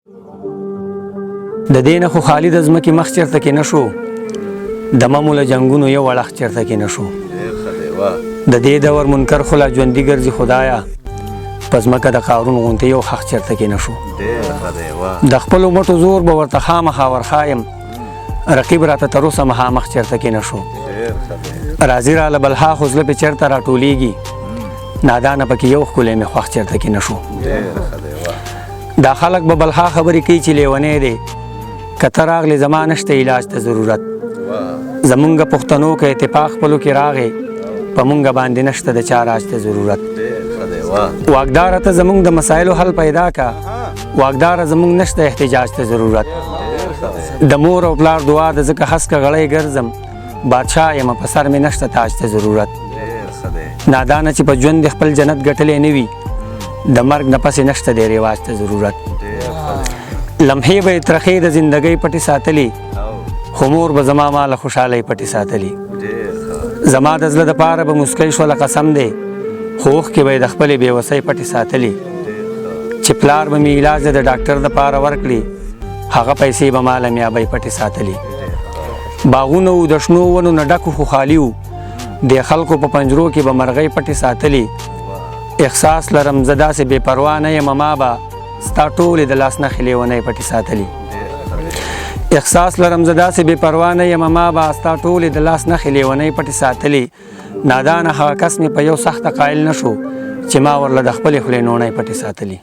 د دې نه خو خالي د ځمکې مخ چېرته کې نه شو، د ممو له جنګونو یو اړخ چېرته کې نه شو. د دې دور منکر خو لا ژوندي ګرځي خدایه، په ځمکه د قارون غوندې یو خښ چېرته کې نه شو. د خپلو مټو زور به ورته خامخا ورښایم، رقیب راته تر اوسه مخامخ چېرته کې نه شو. راځي راله بلها خو زړه پې چېرته راټولېږي، نادانه پکې یو ښکلی مې خوښ چېرته کې نه شو. دا خلک به بلها خبرې کوي چې لیونی دی، که ته راغلې زما نشته علاج ته ضرورت. زمونږ پښتنو که اتفاق خپلو کې راغی، په مونږ باندې نشته د چا راج ته ضرورت. واکداره ته زمونږ د مسایلو حل پیدا کا، واکداره زمونږ نشته احتجاج ته ضرورت. د مور او پلار دعا د ځکه هسکه غړی ګرځم، بادشاه یم په سر مې نشته تاج ته ضرورت. نادانه چې په ژوند د خپل جنت ګټلی نه وي، د مرګ نه پسې نشته دی رواج ته ضرورت. لمحې به یې ترخې د زندګۍ پټې ساتلي، خو مور به زما ما له خوشحالۍ پټې ساتلي. زما د زړه دپاره به موسکی شوله قسم دی، خو اوښکې به یې د خپلې بېوسۍ پټې ساتلي. چې پلار به مې علاج د ډاکټر دپاره ورکړي، هغه پیسې به ما له میابۍ پټې ساتلي. باغونه و د شنو ونو نه ډک خو خالي و، د خلکو په پنجرو کې به مرغۍ پټې ساتلي. احساس لرم زه داسې بې پروا نه یم، ما به ستا ټولې د لاس نښې لیونۍ پټې ساتلي. احساس لرم زه داسې بې پروا نه یم، ما به ستا ټولې د لاس نښې لیونۍ پټې ساتلي. نادانه هغه کس مې په یو سخته قایل نه شو، چې ما ورله د خپلې خولې نوڼۍ پټې ساتلي.